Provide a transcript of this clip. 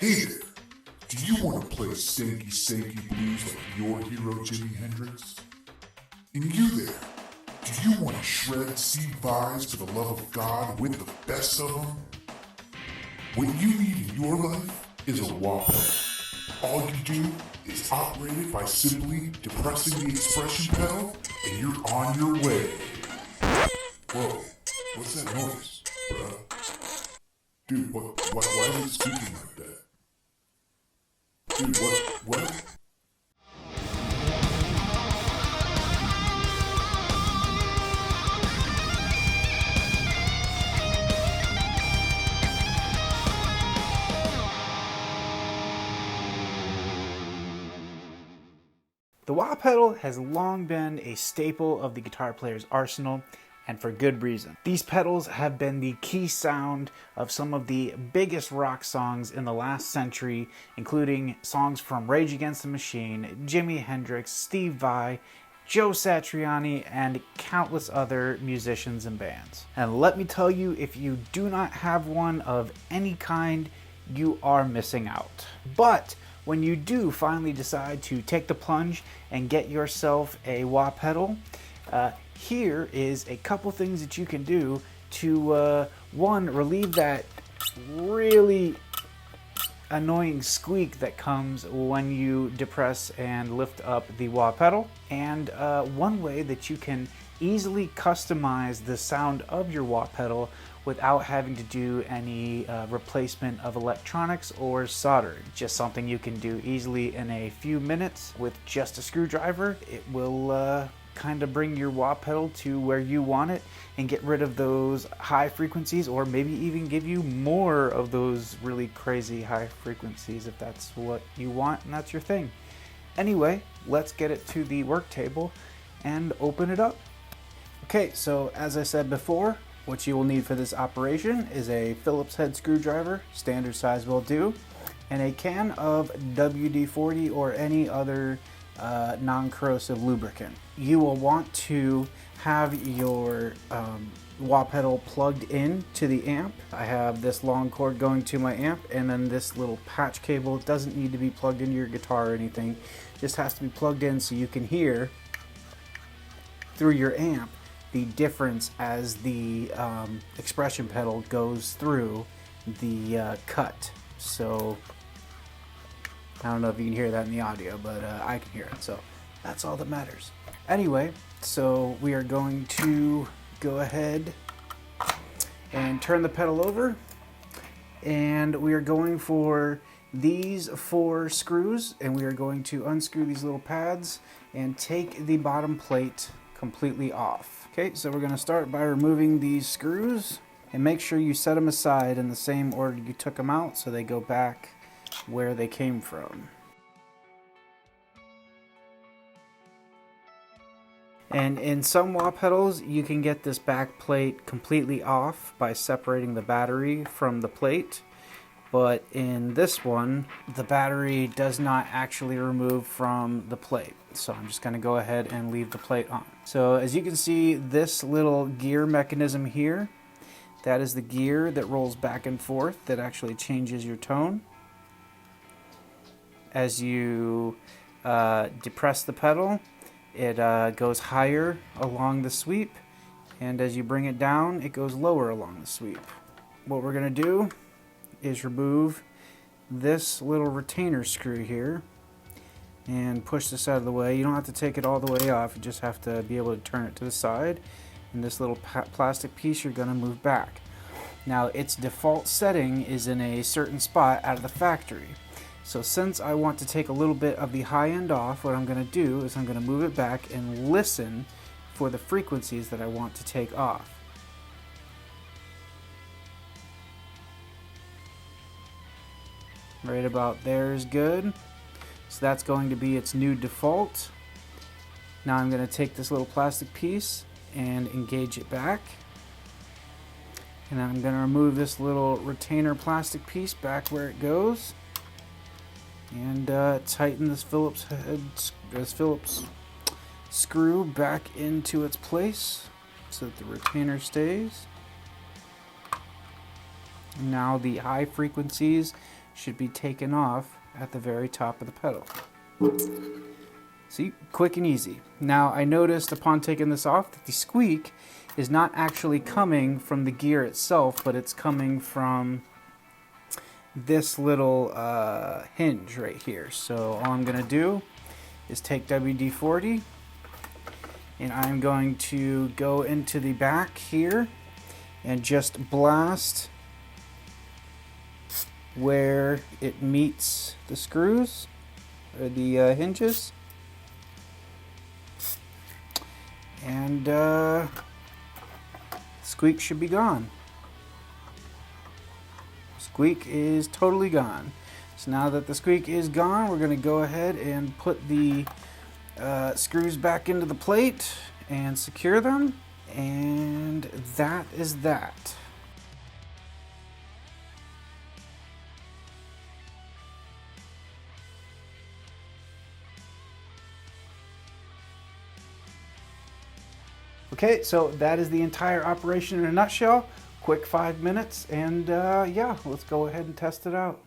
Hey there! Do you want to play stanky blues like your hero Jimi Hendrix? And you there, do you want to shred Steve Vai for the love of God with the best of them? What you need in your life is a wah pedal. All you do is operate it by simply depressing the expression pedal, and you're on your way. Whoa, what's that noise, bruh? Dude, why is it squeaking like that? Dude, what? The wah pedal has long been a staple of the guitar player's arsenal, and for good reason. These pedals have been the key sound of some of the biggest rock songs in the last century, including songs from Rage Against the Machine, Jimi Hendrix, Steve Vai, Joe Satriani, and countless other musicians and bands. And let me tell you, if you do not have one of any kind, you are missing out. But when you do finally decide to take the plunge and get yourself a wah pedal, here is a couple things that you can do to, one, relieve that really annoying squeak that comes when you depress and lift up the wah pedal. And one way that you can easily customize the sound of your wah pedal without having to do any replacement of electronics or soldering. Just something you can do easily in a few minutes with just a screwdriver. It will kind of bring your wah pedal to where you want it and get rid of those high frequencies, or maybe even give you more of those really crazy high frequencies if that's what you want and that's your thing. Anyway, let's get it to the work table and open it up. Okay, so as I said before, what you will need for this operation is a Phillips head screwdriver, standard size will do, and a can of WD-40 or any other non-corrosive lubricant. You will want to have your wah pedal plugged in to the amp. I have this long cord going to my amp, and then this little patch cable. It doesn't need to be plugged into your guitar or anything, just has to be plugged in so you can hear through your amp the difference as the expression pedal goes through the cut. So I don't know if you can hear that in the audio, but I can hear it, so that's all that matters. Anyway, so we are going to go ahead and turn the pedal over, and we are going for these 4 screws, and we are going to unscrew these little pads and take the bottom plate completely off. Okay, so we're going to start by removing these screws, and make sure you set them aside in the same order you took them out so they go back where they came from. And in some wah pedals, you can get this back plate completely off by separating the battery from the plate. But in this one, the battery does not actually remove from the plate. So I'm just going to go ahead and leave the plate on. So as you can see, this little gear mechanism here, that is the gear that rolls back and forth that actually changes your tone. As you depress the pedal, it goes higher along the sweep, and as you bring it down, it goes lower along the sweep. What we're going to do is remove this little retainer screw here and push this out of the way. You don't have to take it all the way off, you just have to be able to turn it to the side, and this little plastic piece you're going to move back. Now, its default setting is in a certain spot out of the factory. So since I want to take a little bit of the high end off, what I'm going to do is I'm going to move it back and listen for the frequencies that I want to take off. Right about there is good. So that's going to be its new default. Now I'm going to take this little plastic piece and engage it back. And then I'm going to remove this little retainer plastic piece back where it goes. And tighten this Phillips screw back into its place so that the retainer stays. Now the high frequencies should be taken off at the very top of the pedal. See, quick and easy. Now I noticed upon taking this off that the squeak is not actually coming from the gear itself, but it's coming from this little hinge right here. So all I'm gonna do is take WD-40 and I'm going to go into the back here and just blast where it meets the screws or the hinges, and squeak should be gone. Squeak is totally gone. So now that the squeak is gone, we're going to go ahead and put the screws back into the plate and secure them, and that is that. Okay, so that is the entire operation in a nutshell. Quick 5 minutes, and yeah, let's go ahead and test it out.